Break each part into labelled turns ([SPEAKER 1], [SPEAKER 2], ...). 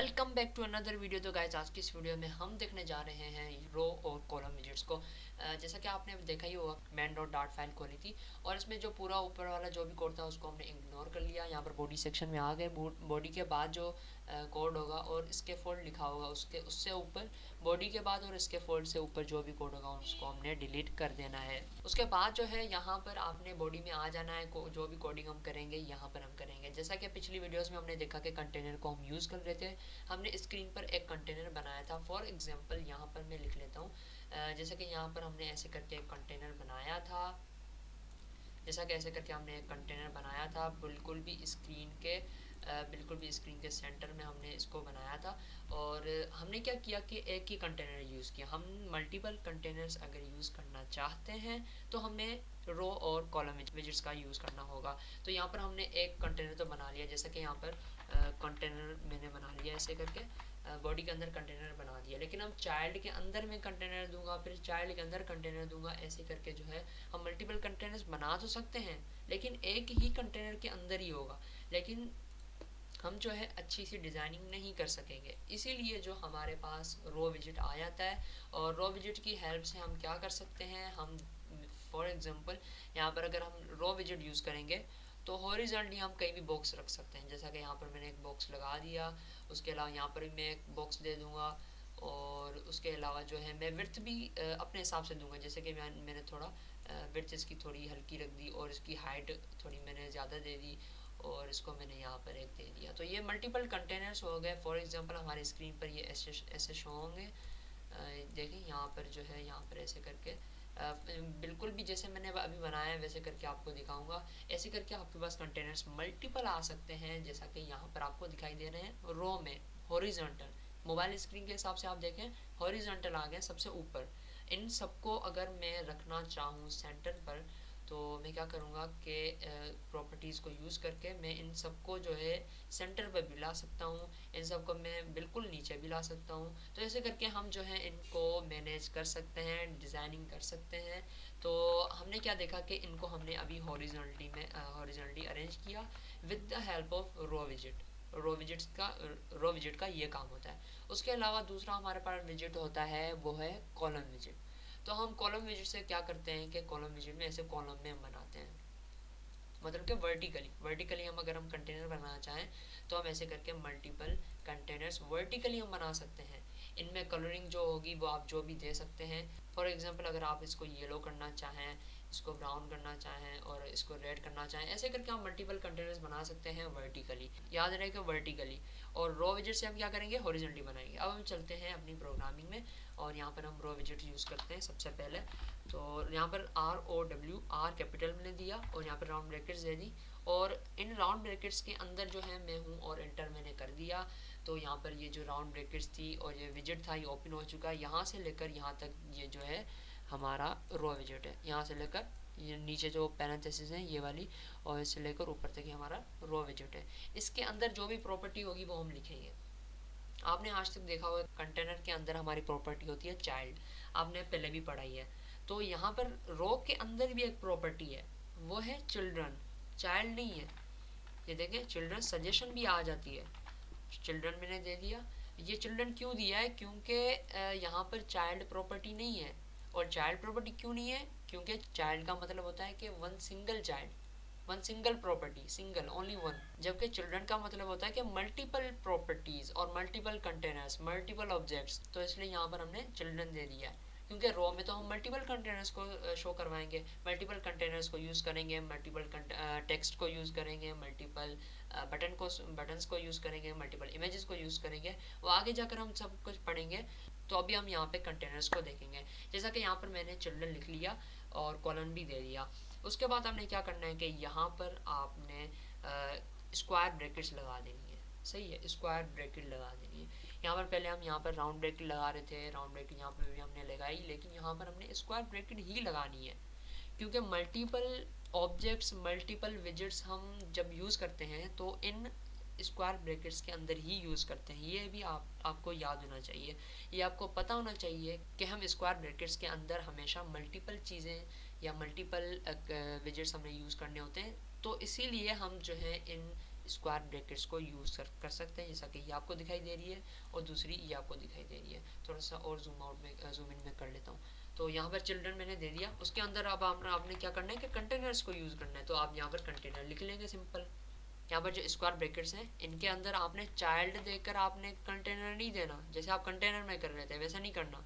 [SPEAKER 1] Welcome back to another video. तो guys, आज की इस वीडियो में हम देखने जा रहे हैं रो और कॉलम विजेट्स को। जैसा कि आपने देखा ही होगा, मैन डॉट डार्ट फाइल खोली थी और इसमें जो पूरा ऊपर वाला जो भी कोड था उसको हमने इग्नोर कर लिया। यहाँ पर बॉडी सेक्शन में आ गए। बॉडी के बाद जो कोड होगा और इसके फोल्ड लिखा होगा उससे ऊपर बॉडी के बाद और इसके फोल्ड से ऊपर जो भी कोड होगा उसको हमने डिलीट कर देना है। उसके बाद जो है यहाँ पर आपने बॉडी में आ जाना है। जो भी कोडिंग हम करेंगे यहाँ पर हम करेंगे। जैसा कि पिछली वीडियोस में हमने देखा कि कंटेनर को हम यूज़ कर रहे थे। हमने स्क्रीन पर एक कंटेनर बनाया था। फॉर एग्जांपल यहाँ पर मैं लिख लेता हूँ, जैसे कि यहाँ पर हमने ऐसे करके एक कंटेनर बनाया था। जैसा कि ऐसे करके हमने एक कंटेनर बनाया था, बिल्कुल भी स्क्रीन के सेंटर में हमने इसको बनाया था। और हमने क्या किया कि एक ही कंटेनर यूज़ किया। हम मल्टीपल कंटेनर्स अगर यूज़ करना चाहते हैं तो हमें रो और कॉलम विजेट्स का यूज़ करना होगा। तो यहाँ पर हमने एक कंटेनर तो बना लिया, जैसा कि यहाँ पर कंटेनर मैंने बना लिया ऐसे करके। बॉडी के अंदर कंटेनर बना दिया, लेकिन हम चाइल्ड के अंदर में कंटेनर दूंगा, फिर चाइल्ड के अंदर कंटेनर दूंगा, ऐसे करके जो है हम मल्टीपल कंटेनर्स बना तो सकते हैं लेकिन एक ही कंटेनर के अंदर ही होगा। लेकिन हम जो है अच्छी सी डिज़ाइनिंग नहीं कर सकेंगे, इसीलिए जो हमारे पास रो विजिट आ जाता है। और रो विजिट की हेल्प से हम क्या कर सकते हैं, हम फॉर एग्जांपल यहाँ पर अगर हम रो विजिट यूज़ करेंगे तो हॉरिजॉन्टली हम कहीं भी बॉक्स रख सकते हैं। जैसा कि यहाँ पर मैंने एक बॉक्स लगा दिया, उसके अलावा यहाँ पर भी मैं एक बॉक्स दे दूँगा। और उसके अलावा जो है मैं विड्थ भी अपने हिसाब से दूंगा। जैसे कि मैंने थोड़ा विड्थ इसकी थोड़ी हल्की रख दी और इसकी हाइट थोड़ी मैंने ज़्यादा दे दी और इसको मैंने यहाँ पर एक दे दिया। तो ये मल्टीपल कंटेनर्स हो गए। फॉर एग्जांपल हमारे स्क्रीन पर ये ऐसे शो होंगे। देखिए यहाँ पर जो है, यहाँ पर ऐसे करके बिल्कुल भी जैसे मैंने अभी बनाया है वैसे करके आपको दिखाऊंगा। ऐसे करके आपके पास कंटेनर्स मल्टीपल आ सकते हैं, जैसा कि यहाँ पर आपको दिखाई दे रहे हैं रो में हॉरिजॉन्टल। मोबाइल स्क्रीन के हिसाब से आप देखें हॉरिजॉन्टल आ गए सबसे ऊपर। इन सबको अगर मैं रखना चाहूँ सेंटर पर तो मैं क्या करूँगा कि प्रॉपर्टीज़ को यूज़ करके मैं इन सबको जो है सेंटर पर भी ला सकता हूँ, इन सबको मैं बिल्कुल नीचे भी ला सकता हूँ। तो ऐसे करके हम जो है इनको मैनेज कर सकते हैं, डिज़ाइनिंग कर सकते हैं। तो हमने क्या देखा कि इनको हमने अभी हॉरिजॉन्टली अरेंज किया with the help of row visit. Row visit का ये काम होता है। उसके अलावा दूसरा हमारे पास विजिट होता है, वो है कॉलम विजिट। तो हम कॉलम विजिट से क्या करते हैं कि कॉलम विजिट में ऐसे कॉलम में हम बनाते हैं, मतलब कि वर्टिकली हम अगर हम कंटेनर बनाना चाहें तो हम ऐसे करके मल्टीपल कंटेनर्स वर्टिकली हम बना सकते हैं। इनमें कलरिंग जो होगी वो आप जो भी दे सकते हैं। फॉर एग्जांपल अगर आप इसको येलो करना चाहें, इसको ब्राउन करना चाहें और इसको रेड करना चाहें, ऐसे करके हम मल्टीपल कंटेनर्स बना सकते हैं वर्टिकली। याद रहेगा वर्टिकली। और रो विजिट से हम क्या करेंगे, हॉरिजॉन्टली बनाएंगे। अब हम चलते हैं अपनी प्रोग्रामिंग में और यहाँ पर हम रो विजिट यूज़ करते हैं सबसे पहले। तो यहाँ पर आर कैपिटल मैंने दिया और यहाँ पर राउंड ब्रैकेट्स दे दी और इन राउंड ब्रैकेट्स के अंदर जो है मैं हूँ और एंटर मैंने कर दिया। तो यहाँ पर ये जो राउंड ब्रैकेट्स थी और ये विजिट था ये ओपन हो चुका है। यहाँ से लेकर यहाँ तक ये जो है हमारा रो विजिट है। यहाँ से लेकर ये नीचे जो पैरेंथेसिस है ये वाली और इससे लेकर ऊपर तक ये हमारा रो विजिट है। इसके अंदर जो भी प्रॉपर्टी होगी वो हम लिखेंगे। आपने आज तक देखा होगा कंटेनर के अंदर हमारी प्रॉपर्टी होती है चाइल्ड, आपने पहले भी पढ़ाई है। तो यहाँ पर रो के अंदर भी एक प्रॉपर्टी है, वो है चिल्ड्रन, चाइल्ड नहीं है। ये देखें चिल्ड्रन सजेशन भी आ जाती है, चिल्ड्रन मैंने दे दिया। ये चिल्ड्रन क्यों दिया है, क्योंकि यहाँ पर चाइल्ड प्रॉपर्टी नहीं है। और चाइल्ड प्रॉपर्टी क्यों नहीं है, क्योंकि चाइल्ड का मतलब होता है कि one single child, one single property, single only one. जबकि चिल्ड्रन का मतलब होता है कि मल्टीपल प्रॉपर्टीज और मल्टीपल कंटेनर्स, मल्टीपल ऑब्जेक्ट्स। तो इसलिए यहाँ पर हमने चिल्ड्रन दे दिया है क्योंकि रो में तो हम मल्टीपल कंटेनर्स को शो करवाएंगे, मल्टीपल कंटेनर्स को यूज़ करेंगे, मल्टीपल टेक्स्ट को यूज़ करेंगे, मल्टीपल बटन्स को यूज़ करेंगे, मल्टीपल इमेजेस को यूज़ करेंगे। वो आगे जाकर हम सब कुछ पढ़ेंगे। तो अभी हम यहाँ पे कंटेनर्स को देखेंगे। जैसा कि यहाँ पर मैंने चिल्ड्रन लिख लिया और कॉलन भी दे दिया। उसके बाद हमने क्या करना है कि यहाँ पर आपने स्क्वायर ब्रैकेट्स लगा देनी है। सही है, स्क्वायर ब्रैकेट लगा देनी है। यहाँ पर पहले हम यहाँ पर राउंड ब्रैकेट लगा रहे थे, राउंड ब्रैकेट यहाँ पर भी हमने लगाई, लेकिन यहाँ पर हमने स्क्वायर ब्रैकेट ही लगानी है क्योंकि मल्टीपल ऑब्जेक्ट्स, मल्टीपल विजिट्स हम जब यूज़ करते हैं तो इन स्क्वायर ब्रैकेट्स के अंदर ही यूज़ करते हैं। ये भी आपको याद होना चाहिए, ये आपको पता होना चाहिए कि हम स्क्वायर ब्रैकेट्स के अंदर हमेशा मल्टीपल चीज़ें या मल्टीपल विजिट्स हमने यूज़ करने होते हैं। तो इसीलिए हम जो है इन स्क्वायर ब्रैकेट्स को यूज़ कर सकते हैं, जैसा कि ये आपको दिखाई दे रही है और दूसरी ये आपको दिखाई दे रही है। थोड़ा सा और जूम इन में कर लेता हूँ। तो यहाँ पर चिल्ड्रन मैंने दे दिया, उसके अंदर अब आपने क्या करना है कि कंटेनर्स को यूज़ करना है। तो आप यहाँ पर कंटेनर लिख लेंगे सिंपल। यहाँ पर जो स्क्वायर ब्रैकेट्स हैं इनके अंदर आपने चाइल्ड देकर आपने कंटेनर नहीं देना, जैसे आप कंटेनर में कर रहे थे वैसा नहीं करना,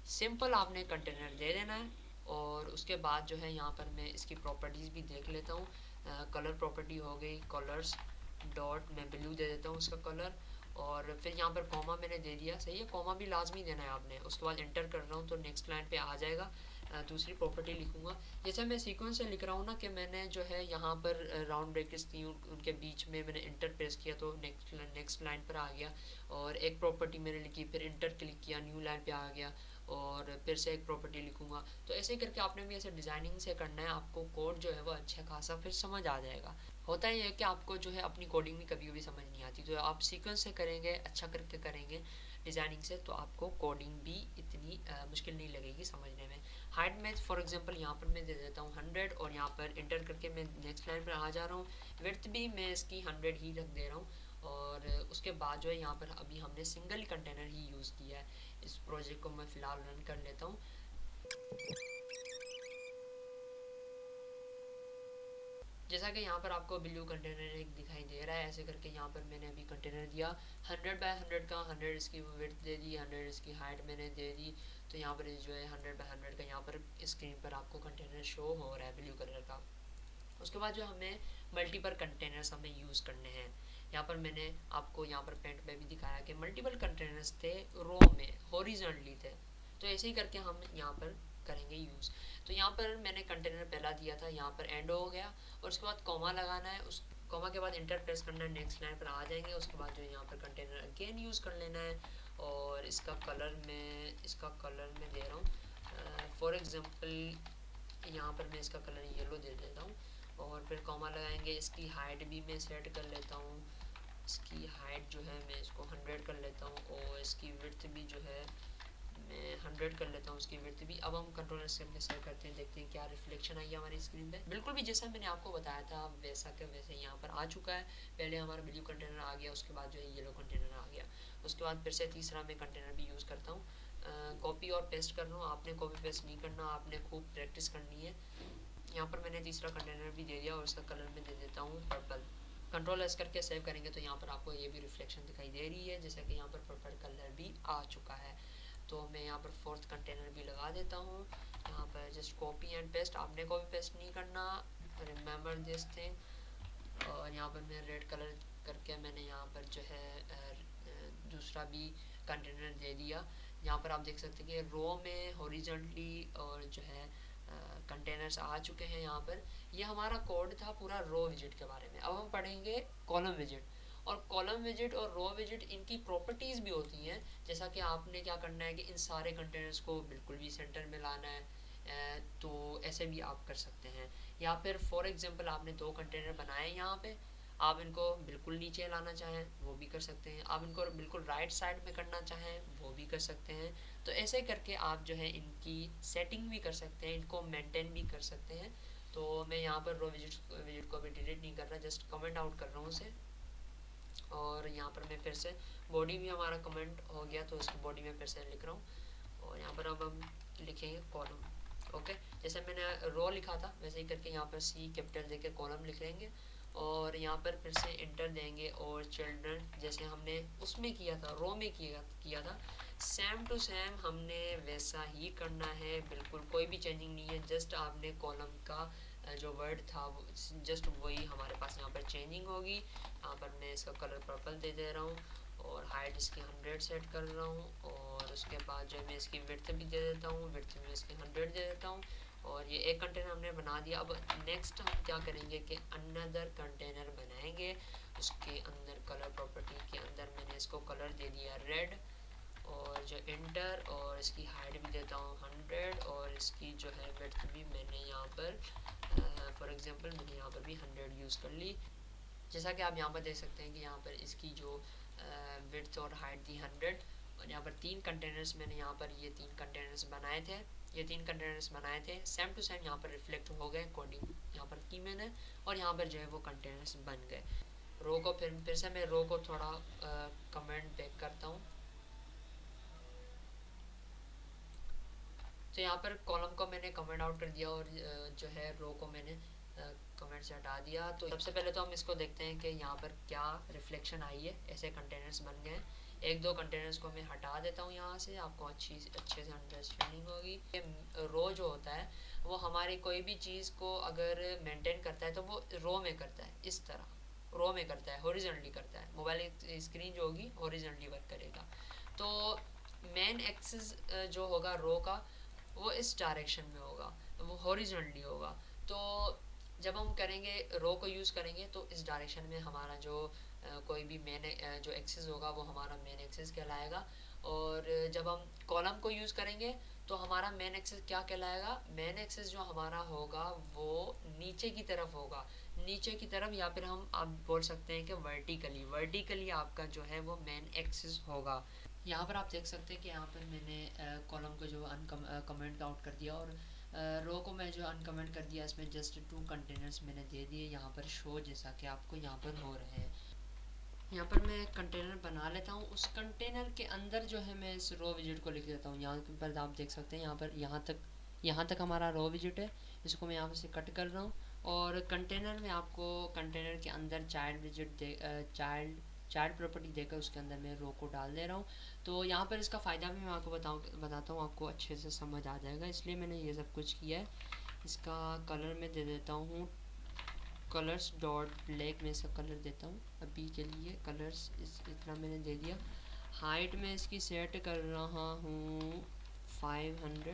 [SPEAKER 1] सिंपल आपने कंटेनर दे देना है। और उसके बाद जो है यहाँ पर मैं इसकी प्रॉपर्टीज़ भी देख लेता हूँ। कलर प्रॉपर्टी हो गई, कलर्स डॉट मैं ब्लू दे देता हूँ उसका कलर। और फिर यहाँ पर कॉमा मैंने दे दिया, सही है, कॉमा भी लाजमी देना है आपने। उसके बाद एंटर कर रहा हूँ तो नेक्स्ट लाइन पे आ जाएगा। दूसरी प्रॉपर्टी लिखूँगा, जैसे मैं सीक्वेंस से लिख रहा हूँ ना कि मैंने जो है यहाँ पर राउंड ब्रैकेट्स थी, उनके बीच में मैंने इंटर प्रेस किया तो नेक्स्ट लाइन पर आ गया। और एक प्रॉपर्टी मैंने लिखी, फिर इंटर क्लिक किया, न्यू लाइन पे आ गया, और फिर से एक प्रॉपर्टी लिखूँगा। तो ऐसे ही करके आपने भी ऐसे डिज़ाइनिंग से करना है, आपको कोड जो है वो अच्छा खासा फिर समझ आ जाएगा। होता ही है कि आपको जो है अपनी कोडिंग भी कभी कभी समझ नहीं आती, तो आप सीक्वेंस से करेंगे, अच्छा करके करेंगे डिज़ाइनिंग से, तो आपको कोडिंग भी इतनी मुश्किल नहीं लगेगी समझने में। हाइट में फॉर एग्जांपल यहाँ पर मैं दे देता हूँ 100 और यहाँ पर इंटर करके मैं नेक्स्ट लाइन पर आ जा रहा हूँ। विड्थ भी मैं इसकी 100 ही रख दे रहा हूँ। और उसके बाद जो है यहाँ पर अभी हमने सिंगल कंटेनर ही यूज़ किया है। इस प्रोजेक्ट को मैं फ़िलहाल रन कर लेता हूँ। जैसा कि यहाँ पर आपको ब्लू कंटेनर एक दिखाई दे रहा है, ऐसे करके यहाँ पर मैंने अभी कंटेनर दिया 100 बाय 100 का, 100 इसकी विड्थ दे दी, 100 इसकी हाइट मैंने दे दी। तो यहाँ पर जो है 100 बाय 100 का यहाँ पर स्क्रीन पर आपको कंटेनर शो हो रहा है ब्लू कलर का। उसके बाद जो हमें मल्टीपल कंटेनर्स हमें यूज़ करने हैं, यहाँ पर मैंने आपको यहाँ पर पेंट में भी दिखाया कि मल्टीपल कंटेनर्स थे, रो में हॉरिजॉन्टली थे। तो ऐसे ही करके हम यहाँ पर करेंगे यूज़। तो यहाँ पर मैंने कंटेनर पहला दिया था, यहाँ पर एंड हो गया, और उसके बाद कॉमा लगाना है, उस कॉमा के बाद इंटर प्रेस करना है, नेक्स्ट लाइन पर आ जाएंगे। उसके बाद जो है यहाँ पर कंटेनर अगेन यूज़ कर लेना है। और इसका कलर मैं दे रहा हूँ, फॉर एग्ज़ाम्पल यहाँ पर मैं इसका कलर येलो दे देता हूँ। और फिर कॉमा लगाएंगे, इसकी हाइट भी मैं सेट कर लेता हूँ, इसकी हाइट जो है मैं इसको 100 कर लेता हूँ, और इसकी विड्थ भी जो है मैं 100 कर लेता हूँ, उसकी विड्थ भी। अब हम कंट्रोलर से करके सेट करते हैं, देखते हैं क्या रिफ्लेक्शन आई है हमारी स्क्रीन पे। बिल्कुल भी जैसा मैंने आपको बताया था वैसा के वैसे यहाँ पर आ चुका है। पहले हमारा ब्लू कंटेनर आ गया, उसके बाद जो है येलो कंटेनर आ गया। उसके बाद फिर से तीसरा मैं कंटेनर भी यूज़ करता हूँ, कॉपी और पेस्ट कर रहा हूँ। आपने कॉपी पेस्ट नहीं करना, आपने खूब प्रैक्टिस करनी है। यहाँ पर मैंने तीसरा कंटेनर भी दे दिया और इसका कलर मैं दे देता हूँ पर्पल। कंट्रोल एस करके सेव करेंगे तो यहाँ पर आपको ये भी रिफ्लेक्शन दिखाई दे रही है, जैसा कि यहाँ पर पर्पल कलर भी आ चुका है। तो मैं यहाँ पर फोर्थ कंटेनर भी लगा देता हूँ। यहाँ पर जस्ट कॉपी एंड पेस्ट, आपने कॉपी पेस्ट नहीं करना, रिमेंबर दिस थिंग। और यहाँ पर मैं रेड कलर करके मैंने यहाँ पर जो है दूसरा भी कंटेनर दे दिया। यहाँ पर आप देख सकते हैं कि रो में हॉरिजॉन्टली और जो है कंटेनर्स आ चुके हैं। यहाँ पर ये हमारा कोड था पूरा रो विजिट के बारे में। अब हम पढ़ेंगे कॉलम विजिट। और कॉलम विजिट और रो विजिट इनकी प्रॉपर्टीज़ भी होती हैं, जैसा कि आपने क्या करना है कि इन सारे कंटेनर्स को बिल्कुल भी सेंटर में लाना है। तो ऐसे भी आप कर सकते हैं। या फिर फॉर एग्जांपल आपने दो कंटेनर बनाए यहाँ पे, आप इनको बिल्कुल नीचे लाना चाहें वो भी कर सकते हैं, आप इनको बिल्कुल राइट साइड में करना चाहें वो भी कर सकते हैं। तो ऐसे करके आप जो है इनकी सेटिंग भी कर सकते हैं, इनको मेंटेन भी कर सकते हैं। तो मैं यहाँ पर रो विजिट को भी डिलीट नहीं कर रहा, जस्ट कमेंट आउट कर रहा हूँ उसे। और यहाँ पर मैं फिर से बॉडी भी हमारा कमेंट हो गया तो उसकी बॉडी में फिर से लिख रहा हूँ। और यहाँ पर अब हम लिखेंगे कॉलम। ओके, जैसे मैंने रो लिखा था वैसे ही करके यहाँ पर सी कैपिटल देके कॉलम लिख लेंगे। और यहाँ पर फिर से इंटर देंगे और चिल्ड्रन जैसे हमने उसमें किया था, रो में किया था, सेम टू सेम हमने वैसा ही करना है। बिल्कुल कोई भी चेंजिंग नहीं है, जस्ट आपने कॉलम का जो वर्ड था वो जस्ट वही हमारे पास यहाँ पर चेंजिंग होगी। यहाँ पर मैं इसका कलर पर्पल दे रहा हूँ और हाइट इसकी 100 सेट कर रहा हूँ। और उसके बाद जो मैं इसकी विड्थ भी दे देता हूँ, विड्थ में इसकी 100 दे देता हूँ। और ये एक कंटेनर हमने बना दिया। अब नेक्स्ट हम क्या करेंगे कि अनदर कंटेनर बनाएंगे, उसके अंदर कलर प्रॉपर्टी के अंदर मैंने इसको कलर दे दिया रेड। और जो इंटर और इसकी हाइट भी देता हूँ 100 और इसकी जो है विड्थ भी मैंने यहाँ पर फॉर एग्जांपल मैंने यहाँ पर भी 100 यूज़ कर ली। जैसा कि आप यहाँ पर देख सकते हैं कि यहाँ पर इसकी जो विड्थ और हाइट थी 100। और यहाँ पर तीन कंटेनर्स मैंने यहाँ पर ये तीन कंटेनर्स बनाए थे, सेम टू सेम यहाँ पर रिफ्लेक्ट हो गए, कोडिंग यहाँ पर की मैंने, और यहाँ पर जो है वो कंटेनर्स बन गए। रो को फिर से मैं रो को थोड़ा कमेंट बैक करता हूँ। तो यहाँ पर कॉलम को मैंने कमेंट आउट कर दिया और जो है रो को मैंने कमेंट से हटा दिया। तो सबसे पहले तो हम इसको देखते हैं कि यहाँ पर क्या रिफ्लेक्शन आई है, ऐसे कंटेनर्स बन गए। एक दो कंटेनर्स को मैं हटा देता हूँ यहाँ से, आपको अच्छे से अंडरस्टैंडिंग होगी। रो जो होता है वो हमारी कोई भी चीज़ को अगर मेंटेन करता है तो वो रो में करता है, इस तरह रो में करता है, हॉरिजॉन्टली करता है। मोबाइल स्क्रीन जो होगी हॉरिजॉन्टली वर्क करेगा। तो मेन एक्सिस जो होगा रो का वो इस डायरेक्शन में होगा, वो हॉरिजॉन्टली होगा। तो जब हम करेंगे रो को यूज़ करेंगे तो इस डायरेक्शन में हमारा जो कोई भी मेन जो एक्सिस होगा वो हमारा मेन एक्सिस कहलाएगा। और जब हम कॉलम को यूज़ करेंगे तो हमारा मेन एक्सिस क्या कहलाएगा, मेन एक्सिस जो हमारा होगा वो नीचे की तरफ होगा, नीचे की तरफ, या फिर हम आप बोल सकते हैं कि वर्टिकली आपका जो है वो मेन एक्सिस होगा। यहाँ पर आप देख सकते हैं कि यहाँ पर मैंने कॉलम को जो कमेंट आउट कर दिया और रो को मैं जो अनकमेंट कर दिया। इसमें जस्ट 2 कंटेनर्स मैंने दे दिए यहाँ पर शो, जैसा कि आपको यहाँ पर हो रहे हैं। यहाँ पर मैं कंटेनर बना लेता हूँ, उस कंटेनर के अंदर जो है मैं इस रो विजिट को लिख देता हूँ। यहाँ पर आप देख सकते हैं यहाँ पर यहाँ तक हमारा रो विजिट है। इसको मैं यहाँ से कट कर रहा हूँ और कंटेनर में आपको कंटेनर के अंदर चाइल्ड प्रॉपर्टी देकर उसके अंदर मैं रो को डाल दे रहा हूँ। तो यहाँ पर इसका फ़ायदा भी मैं आपको बताता हूँ, आपको अच्छे से समझ आ जाएगा, इसलिए मैंने ये सब कुछ किया है। इसका कलर मैं दे देता हूँ कलर्स डॉट ब्लैक में इसका कलर देता हूँ अभी के लिए। कलर्स इतना मैंने दे दिया। हाइट में इसकी सेट कर रहा हूँ 500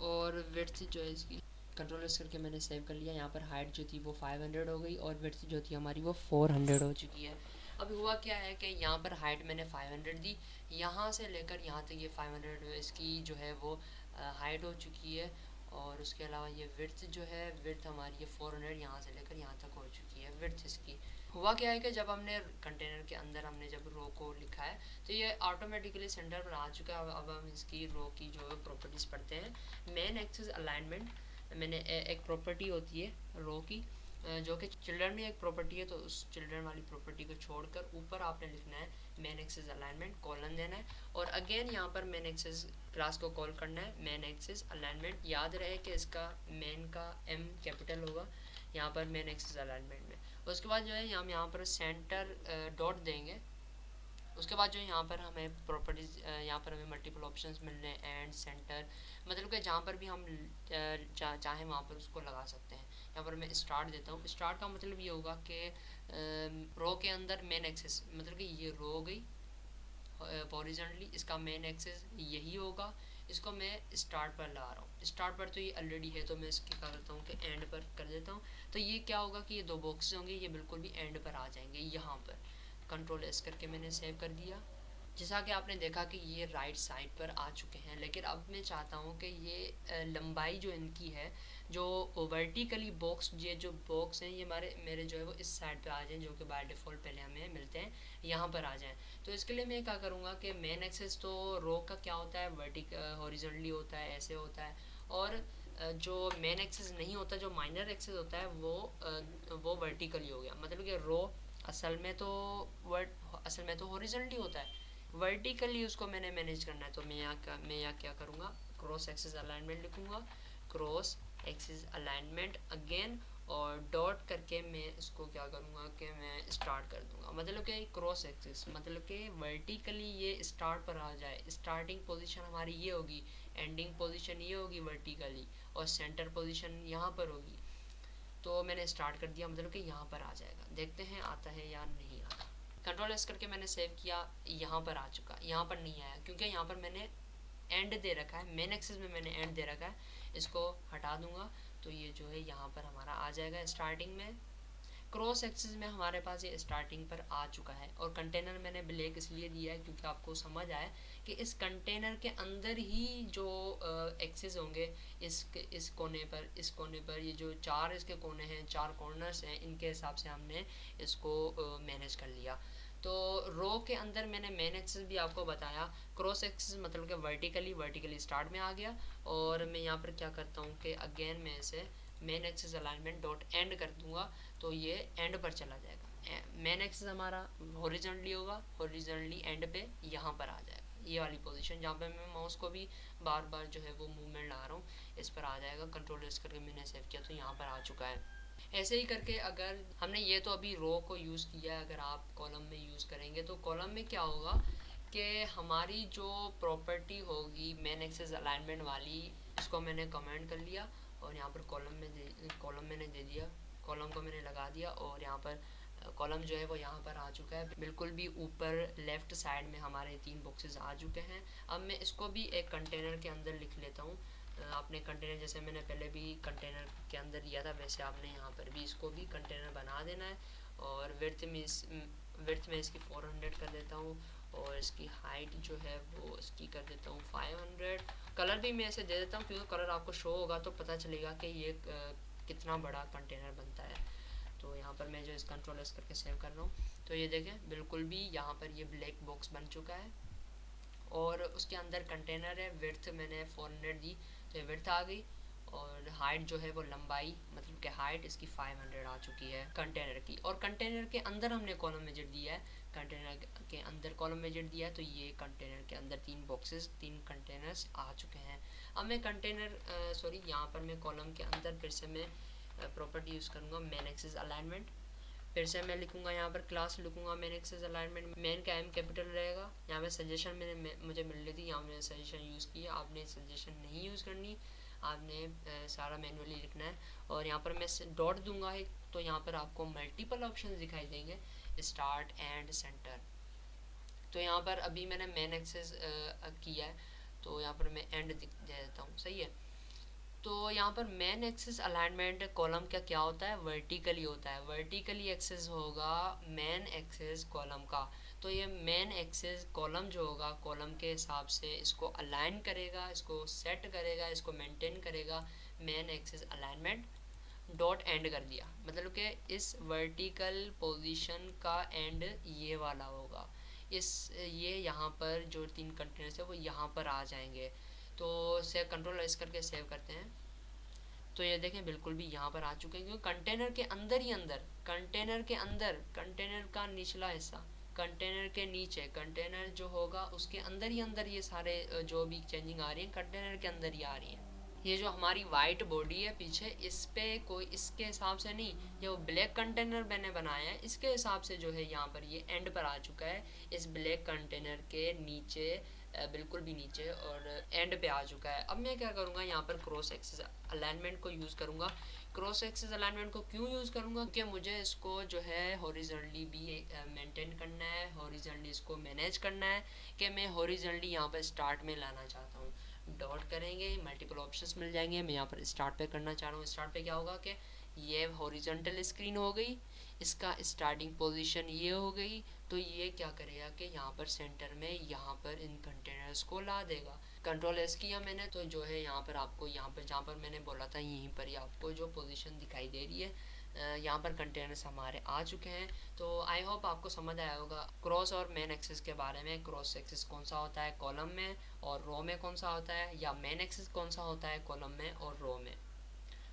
[SPEAKER 1] और विड्थ जो है इसकी कंट्रोल एस करके मैंने सेव कर लिया। यहाँ पर हाइट जो थी वो 500 हो गई और विड्थ जो थी हमारी वो 400 हो चुकी है। अब हुआ क्या है कि यहाँ पर हाइट मैंने 500 दी, यहाँ से लेकर यहाँ तक ये 500 इसकी जो है वो हाइट हो चुकी है। और उसके अलावा ये विड्थ जो है, विड्थ हमारी ये 400 यहाँ से लेकर यहाँ तक हो चुकी है विड्थ इसकी। हुआ क्या है कि जब हमने कंटेनर के अंदर हमने जब रो को लिखा है तो ये ऑटोमेटिकली सेंटर पर आ चुका है। अब हम इसकी रो की जो प्रॉपर्टीज़ पढ़ते हैं। मेन एक्सिस अलाइनमेंट मैंने एक प्रॉपर्टी होती है रो की जो कि चिल्ड्रन में एक प्रॉपर्टी है, तो उस चिल्ड्रन वाली प्रॉपर्टी को छोड़कर ऊपर आपने लिखना है मेन एक्सिस अलाइनमेंट, कॉलन देना है और अगेन यहाँ पर मेन एक्सिस क्लास को कॉल करना है मेन एक्सिस अलाइनमेंट। याद रहे कि इसका मेन का एम कैपिटल होगा यहाँ पर मेन एक्सिस अलाइनमेंट में। उसके बाद जो है हम यहाँ पर सेंटर डॉट देंगे। उसके बाद जो यहाँ पर हमें प्रॉपर्टीज़ यहाँ पर हमें मल्टीपल ऑप्शंस मिल रहे हैं, एंड सेंटर, मतलब कि जहाँ पर भी हम चाहें वहाँ पर उसको लगा सकते हैं। यहाँ पर मैं स्टार्ट देता हूँ। स्टार्ट का मतलब ये होगा कि रो के अंदर मेन एक्सेस, मतलब कि ये रो हो गई हॉरिजॉन्टली, इसका मेन एक्सेस यही होगा। इसको मैं स्टार्ट पर ला रहा हूँ, स्टार्ट पर तो ये ऑलरेडी है तो मैं इसकी क्या करता हूँ कि एंड पर कर देता हूँ। तो ये क्या होगा कि ये 2 बॉक्सेस होंगे, ये बिल्कुल भी एंड पर आ जाएंगे। यहाँ पर कंट्रोल एस करके मैंने सेव कर दिया। जैसा कि आपने देखा कि ये राइट साइड पर आ चुके हैं, लेकिन अब मैं चाहता हूँ कि ये लंबाई जो इनकी है, जो वर्टिकली बॉक्स, ये जो बॉक्स हैं ये मेरे जो है वो इस साइड पे आ जाएं, जो कि बाय डिफ़ॉल्ट पहले हमें मिलते हैं यहाँ पर आ जाएं। तो इसके लिए मैं क्या करूँगा कि मेन एक्सेस तो रो का क्या होता है, हॉरिजॉन्टली होता है, ऐसे होता है। और जो मेन एक्सेस नहीं होता, जो माइनर एक्सेस होता है वो वर्टिकली हो गया। मतलब कि रो असल में तो हॉरिजॉन्टली होता है, वर्टिकली उसको मैंने मैनेज करना है। तो मैं यहाँ क्या करूँगा, क्रॉस एक्सिस अलाइनमेंट लिखूँगा, क्रॉस एक्सिस अलाइनमेंट अगेन और डॉट करके मैं इसको क्या करूँगा कि मैं स्टार्ट कर दूँगा। मतलब कि क्रॉस एक्सिस मतलब कि वर्टिकली ये स्टार्ट पर आ जाए, स्टार्टिंग पोजीशन हमारी ये होगी, एंडिंग पोजीशन ये होगी वर्टिकली, और सेंटर पोजीशन यहाँ पर होगी। तो मैंने स्टार्ट कर दिया, मतलब कि यहाँ पर आ जाएगा। देखते हैं आता है या नहीं आता। कंट्रोल एस करके मैंने सेव किया, यहाँ पर आ चुका, यहाँ पर नहीं आया क्योंकि यहाँ पर मैंने एंड दे रखा है, मेन एक्सिस में मैंने एंड दे रखा है। इसको हटा दूंगा तो ये जो है यहाँ पर हमारा आ जाएगा स्टार्टिंग में। क्रॉस एक्सिस में हमारे पास ये स्टार्टिंग पर आ चुका है। और कंटेनर मैंने ब्लैक इसलिए दिया है क्योंकि आपको समझ आए कि इस कंटेनर के अंदर ही जो एक्सिस होंगे, इस कोने पर, इस कोने पर, ये जो 4 इसके कोने हैं, 4 कॉर्नर्स हैं, इनके हिसाब से हमने इसको मैनेज कर लिया। तो रो के अंदर मैंने मेन एक्सिस भी आपको बताया, क्रॉस एक्सिस मतलब कि वर्टिकली स्टार्ट में आ गया। और मैं यहाँ पर क्या करता हूँ कि अगेन मैं इसे main axis alignment dot end कर दूंगा तो ये एंड पर चला जाएगा। मेन एक्सेस हमारा हॉरिजॉन्टली होगा, हॉरिजॉन्टली एंड पे यहाँ पर आ जाएगा, ये वाली पोजीशन जहाँ पे मैं माउस को भी बार बार जो है वो मूवमेंट ला रहा हूँ इस पर आ जाएगा। कंट्रोल एस करके मैंने सेव किया तो यहाँ पर आ चुका है। ऐसे ही करके अगर हमने ये तो अभी रो को यूज़ किया है, अगर आप कॉलम में यूज़ करेंगे तो कॉलम में क्या होगा कि हमारी जो प्रॉपर्टी होगी मेन एक्सेस अलाइनमेंट वाली, इसको मैंने कमेंट कर लिया और यहाँ पर कॉलम मैंने दे दिया, कॉलम को मैंने लगा दिया और यहाँ पर कॉलम जो है वो यहाँ पर आ चुका है। बिल्कुल भी ऊपर लेफ़्ट साइड में हमारे 3 बॉक्सेस आ चुके हैं। अब मैं इसको भी एक कंटेनर के अंदर लिख लेता हूँ। आपने कंटेनर जैसे मैंने पहले भी कंटेनर के अंदर लिया था वैसे आपने यहाँ पर भी इसको भी कंटेनर बना देना है। और विड्थ में इसकी 400 कर देता हूँ और इसकी हाइट जो है वो इसकी कर देता हूँ 500। कलर भी मैं ऐसे दे देता हूँ क्योंकि कलर आपको शो होगा तो पता चलेगा कि ये कितना बड़ा कंटेनर बनता है। तो यहाँ पर मैं जो इस कंट्रोल एस करके सेव कर रहा हूँ तो ये देखें बिल्कुल भी यहाँ पर ये ब्लैक बॉक्स बन चुका है और उसके अंदर कंटेनर है। विड्थ मैंने 400 दी तो ये विड्थ आ गई और हाइट जो है वो लंबाई मतलब कि हाइट इसकी 500 आ चुकी है कंटेनर की। और कंटेनर के अंदर हमने कॉलम मेजर दिया है, कंटेनर के अंदर कॉलम मेजर दिया है तो ये कंटेनर के अंदर 3 कंटेनर्स आ चुके हैं। अब मैं यहाँ पर मैं कॉलम के अंदर फिर से मैं प्रॉपर्टी यूज़ करूँगा मेन एक्सेस अलाइनमेंट। फिर से मैं लिखूँगा यहाँ पर क्लास लिखूँगा मेन एक्सेस अलाइनमेंट, मेन का एम कैपिटल रहेगा। यहाँ पे सजेशन मुझे मिल रही थी, यहाँ मैंने सजेशन यूज़ किया, आपने सजेशन नहीं यूज़ करनी, आपने सारा मैनुअली लिखना है। और यहाँ पर मैं डॉट दूंगा एक तो यहाँ पर आपको मल्टीपल ऑप्शन दिखाई देंगे, स्टार्ट एंड सेंटर। तो यहाँ पर अभी मैंने मेन एक्सेस किया है तो यहाँ पर मैं एंड दे देता हूँ, सही है। तो यहाँ पर मेन एक्सेस अलाइनमेंट कॉलम का क्या होता है, वर्टिकली होता है। वर्टिकली एक्सेस होगा मेन एक्सेस कॉलम का। तो ये मेन एक्सेस कॉलम जो होगा कॉलम के हिसाब से इसको अलाइन करेगा, इसको सेट करेगा, इसको मेंटेन करेगा। Main axis alignment dot end कर दिया मतलब कि इस वर्टिकल पोजीशन का एंड ये वाला होगा। ये यहाँ पर जो 3 कंटेनर्स है वो यहाँ पर आ जाएंगे। तो सेव कंट्रोल एस करके सेव करते हैं तो ये देखें बिल्कुल भी यहाँ पर आ चुके हैं क्योंकि कंटेनर के अंदर ही अंदर, कंटेनर का निचला हिस्सा, कंटेनर के नीचे, कंटेनर जो होगा उसके अंदर ही अंदर ये सारे जो भी चेंजिंग आ रही है कंटेनर के अंदर ही आ रही है। ये जो हमारी वाइट बॉडी है पीछे इस पे कोई इसके हिसाब से नहीं, ये वो ब्लैक कंटेनर मैंने बनाया है इसके हिसाब से जो है यहाँ पर ये एंड पर आ चुका है। इस ब्लैक कंटेनर के नीचे बिल्कुल भी नीचे और एंड पे आ चुका है। अब मैं क्या करूँगा यहाँ पर क्रॉस एक्सिस अलाइनमेंट को यूज़ करूँगा। क्रॉस एक्सिस अलाइनमेंट को क्यों यूज़ करूँगा क्योंकि मुझे इसको जो है हॉरिजॉन्टली भी मेंटेन करना है, हॉरिजॉन्टली इसको मैनेज करना है कि मैं हॉरिजॉन्टली यहाँ पर स्टार्ट में लाना चाहता हूँ। डॉट करेंगे मल्टीपल ऑप्शंस मिल जाएंगे, मैं यहाँ पर स्टार्ट पे करना चाह रहा हूँ। स्टार्ट पे क्या होगा कि ये हॉरिजॉन्टल स्क्रीन हो गई, इसका स्टार्टिंग पोजीशन ये हो गई तो ये क्या करेगा कि यहाँ पर सेंटर में यहाँ पर इन कंटेनर्स को ला देगा। कंट्रोल एस किया मैंने तो जो है यहाँ पर आपको यहाँ पर जहाँ पर मैंने बोला था यहीं पर ही आपको जो पोजीशन दिखाई दे रही है, यहाँ पर कंटेनर्स हमारे आ चुके हैं। तो आई होप आपको समझ आया होगा क्रॉस और मेन एक्सेस के बारे में। क्रॉस एक्सेस कौन सा होता है कॉलम में और रो में कौन सा होता है, या मेन एक्सेस कौन सा होता है कॉलम में और रो में।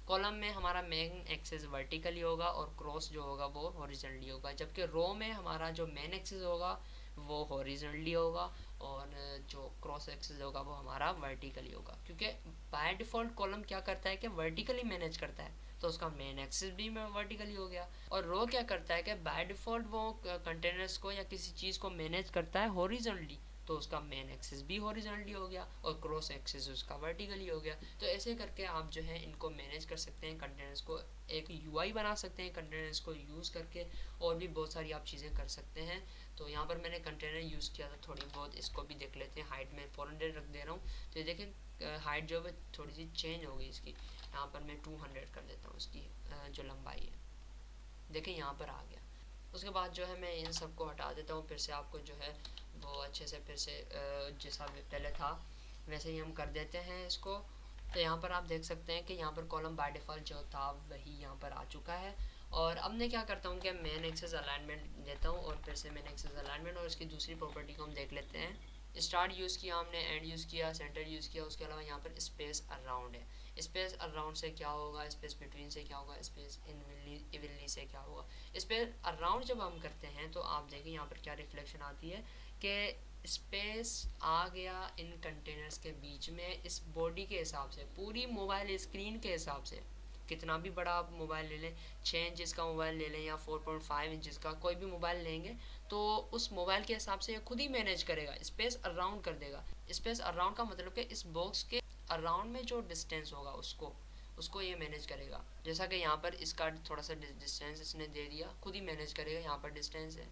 [SPEAKER 1] कॉलम में हमारा मेन एक्सेस वर्टिकली होगा और क्रॉस जो होगा वो हॉरिजॉन्टली होगा, जबकि रो में हमारा जो मेन एक्सेस होगा वो हॉरिजॉन्टली होगा और जो क्रॉस एक्सेस होगा वो हमारा वर्टिकली होगा। क्योंकि बाय डिफ़ॉल्ट कॉलम क्या करता है कि वर्टिकली मैनेज करता है तो उसका मेन एक्सेस भी वर्टिकली हो गया। और रो क्या करता है कि बाय डिफ़ॉल्ट वो कंटेनर्स को या किसी चीज़ को मैनेज करता है हॉरिजॉन्टली तो उसका मेन एक्सेस भी हॉरिजॉन्टली हो गया और क्रॉस एक्सेस उसका वर्टिकली हो गया। तो ऐसे करके आप जो है इनको मैनेज कर सकते हैं, कंटेनर्स को एक यूआई बना सकते हैं कंटेनर्स को यूज़ करके, और भी बहुत सारी आप चीज़ें कर सकते हैं। तो यहाँ पर मैंने कंटेनर यूज़ किया था थोड़ी बहुत, इसको भी देख लेते हैं। हाइट में 400 रख दे रहा हूँ तो ये देखें हाइट जो है थोड़ी सी चेंज हो गई इसकी। यहाँ पर मैं 200 कर देता हूँ इसकी जो लंबाई है, देखें यहाँ पर आ गया। उसके बाद जो है मैं इन सबको हटा देता हूँ, फिर से आपको जो है वो अच्छे से फिर से जैसा पहले था वैसे ही हम कर देते हैं इसको। तो यहाँ पर आप देख सकते हैं कि यहाँ पर कॉलम बाय डिफ़ॉल्ट जो था वही यहाँ पर आ चुका है। और अब मैं क्या करता हूँ कि मेन एक्सेस अलाइनमेंट देता हूँ और फिर से मेन एक्सेस अलाइनमेंट और इसकी दूसरी प्रॉपर्टी को हम देख लेते हैं। स्टार्ट यूज़ किया हमने, एंड यूज़ किया, सेंटर यूज़ किया। उसके अलावा यहाँ पर स्पेस अराउंड है। स्पेस अराउंड से क्या होगा, स्पेस बिटवीन से क्या होगा, स्पेस इवनली से क्या होगा। स्पेस अराउंड जब हम करते हैं तो आप देखिए यहाँ पर क्या रिफ्लेक्शन आती है कि स्पेस आ गया इन कंटेनर्स के बीच में इस बॉडी के हिसाब से, पूरी मोबाइल स्क्रीन के हिसाब से। कितना भी बड़ा आप मोबाइल ले लें, 6 इंचज़ का मोबाइल ले लें या 4.5 इंचज़ का कोई भी मोबाइल लेंगे, तो उस मोबाइल के हिसाब से ये खुद ही मैनेज करेगा, स्पेस अराउंड कर देगा। स्पेस अराउंड का मतलब कि इस बॉक्स के अराउंड में जो डिस्टेंस होगा उसको उसको ये मैनेज करेगा। जैसा कि यहाँ पर इसका थोड़ा सा डिस्टेंस इसने दे दिया, खुद ही मैनेज करेगा। यहाँ पर डिस्टेंस है,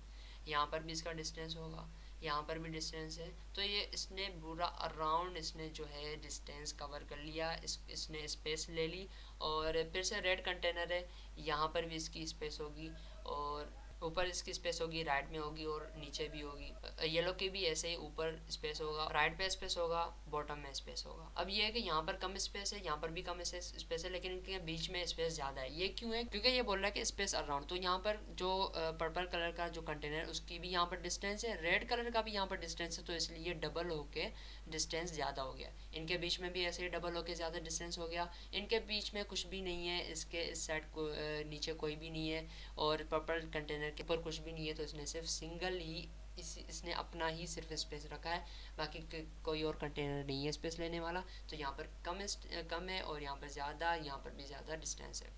[SPEAKER 1] यहाँ पर भी इसका डिस्टेंस होगा, यहाँ पर भी डिस्टेंस है, तो ये इसने पूरा अराउंड इसने जो है डिस्टेंस कवर कर लिया। इसने स्पेस ले ली। और फिर से रेड कंटेनर है, यहाँ पर भी इसकी स्पेस होगी, और ऊपर इसकी स्पेस होगी, राइट में होगी और नीचे भी होगी। येलो की भी ऐसे ही ऊपर स्पेस होगा, राइट पे स्पेस होगा, बॉटम में स्पेस होगा। अब ये है कि यहाँ पर कम स्पेस है, यहाँ पर भी कम स्पेस है, लेकिन इनके बीच में स्पेस ज़्यादा है। ये क्यों है? क्योंकि ये बोल रहा है कि स्पेस अराउंड। तो यहाँ पर जो पर्पल कलर का जो कंटेनर उसकी भी यहाँ पर डिस्टेंस है, रेड कलर का भी यहाँ पर डिस्टेंस है, तो इसलिए ये डबल होके डिस्टेंस ज़्यादा हो गया। इनके बीच में भी ऐसे ही डबल होके ज़्यादा डिस्टेंस हो गया। इनके बीच में कुछ भी नहीं है, इसके इस साइड को नीचे कोई भी नहीं है, और पर्पल कंटेनर के ऊपर कुछ भी नहीं है, तो इसने सिर्फ सिंगल ही इसने अपना ही सिर्फ स्पेस रखा है, बाकी कोई और कंटेनर नहीं है स्पेस लेने वाला। तो यहाँ पर कम है और यहाँ पर ज़्यादा, यहाँ पर भी ज़्यादा डिस्टेंस है।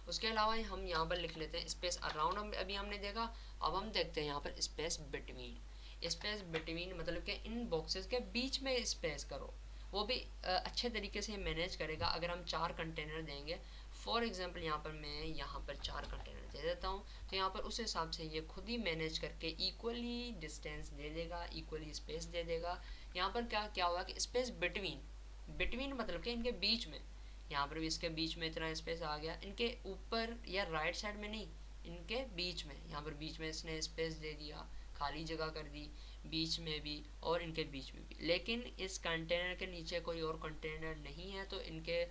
[SPEAKER 1] उसके अलावा हम यहाँ पर लिख लेते हैं स्पेस अराउंड, अभी हमने देखा। अब हम देखते हैं यहाँ पर स्पेस बिटवीन। स्पेस बिटवीन मतलब कि इन बॉक्सेस के बीच में स्पेस करो, वो भी अच्छे तरीके से मैनेज करेगा। अगर हम 4 कंटेनर देंगे, फॉर एग्जांपल यहाँ पर मैं यहाँ पर 4 कंटेनर दे देता हूँ, तो यहाँ पर उस हिसाब से ये खुद ही मैनेज करके इक्वली डिस्टेंस दे देगा, इक्वली स्पेस दे देगा। यहाँ पर क्या क्या होगा कि स्पेस बिटवीन, बिटवीन मतलब कि इनके बीच में, यहाँ पर भी इसके बीच में इतना स्पेस आ गया, इनके ऊपर या राइट साइड में नहीं, इनके बीच में। यहाँ पर बीच में इसने स्पेस दे दिया, खाली जगह कर दी, बीच में भी और इनके बीच में भी। लेकिन इस कंटेनर के नीचे कोई और कंटेनर नहीं है, तो इनके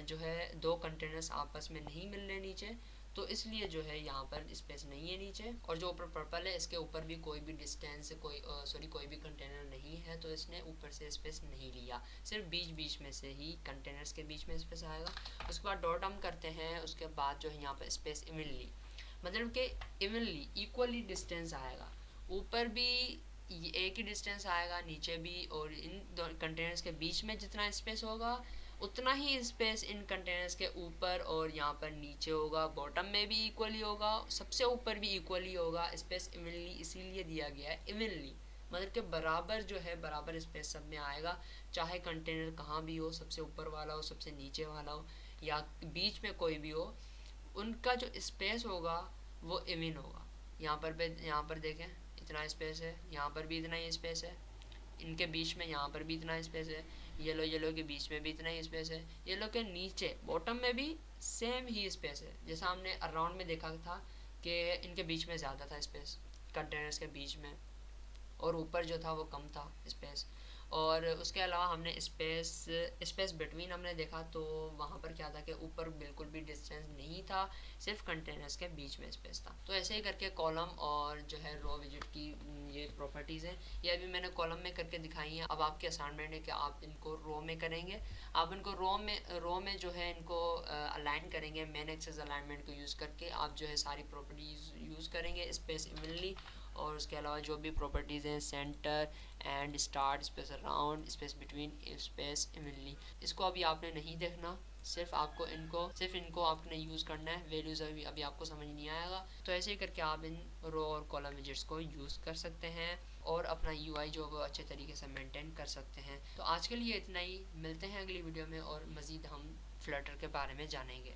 [SPEAKER 1] जो है 2 कंटेनर्स आपस में नहीं मिल रहे नीचे, तो इसलिए जो है यहाँ पर स्पेस नहीं है नीचे। और जो ऊपर पर्पल है इसके ऊपर भी कोई भी डिस्टेंस कोई भी कंटेनर नहीं है, तो इसने ऊपर से स्पेस नहीं लिया, सिर्फ बीच बीच में से ही कंटेनर्स के बीच में स्पेस आएगा। उसके बाद डॉट हम करते हैं, उसके बाद जो है यहाँ पर स्पेस इवनली, मतलब कि इवनली इक्वली डिस्टेंस आएगा। ऊपर भी एक ही डिस्टेंस आएगा, नीचे भी, और इन दो कंटेनर्स के बीच में जितना स्पेस होगा उतना ही स्पेस इन कंटेनर्स के ऊपर और यहाँ पर नीचे होगा। बॉटम में भी इक्वली होगा, सबसे ऊपर भी इक्वली होगा। स्पेस इवनली इसीलिए दिया गया है, इवनली मतलब कि बराबर जो है, बराबर स्पेस सब में आएगा, चाहे कंटेनर कहाँ भी हो, सबसे ऊपर वाला हो, सबसे नीचे वाला हो, या बीच में कोई भी हो, उनका जो स्पेस होगा वो इवन होगा। यहाँ पर देखें इतना स्पेस है, यहाँ पर भी इतना ही स्पेस है, इनके बीच में यहाँ पर भी इतना स्पेस है, येलो के बीच में भी इतना ही स्पेस है, येलो के नीचे बॉटम में भी सेम ही स्पेस है। जैसा हमने अराउंड में देखा था कि इनके बीच में ज़्यादा था स्पेस कंटेनर्स के बीच में, और ऊपर जो था वो कम था स्पेस। और उसके अलावा हमने स्पेस बिटवीन हमने देखा, तो वहाँ पर क्या था कि ऊपर बिल्कुल भी डिस्टेंस नहीं था, सिर्फ कंटेनर्स के बीच में स्पेस था। तो ऐसे ही करके कॉलम और जो है रो विजिट की ये प्रॉपर्टीज़ हैं, ये अभी मैंने कॉलम में करके दिखाई हैं। अब आपके असाइनमेंट है कि आप इनको रो में करेंगे। आप इनको रो में जो है इनको अलाइन करेंगे, मेन एक्सेस अलाइनमेंट को यूज़ करके आप जो है सारी प्रॉपर्टीज़ यूज़ करेंगे, स्पेस इवनली, और उसके अलावा जो भी प्रॉपर्टीज़ हैं, centre and start, space around, space between, space evenly, इसको अभी आपने नहीं देखना, सिर्फ इनको आपने यूज़ करना है। वैल्यूज़ अभी आपको समझ नहीं आएगा, तो ऐसे ही करके आप इन रो और कॉलम विजेट्स को यूज़ कर सकते हैं और अपना यूआई जो वो अच्छे तरीके से मेंटेन कर सकते हैं। तो आज के लिए इतना ही, मिलते हैं अगली वीडियो में और मज़ीद हम फ्लटर के बारे में जानेंगे।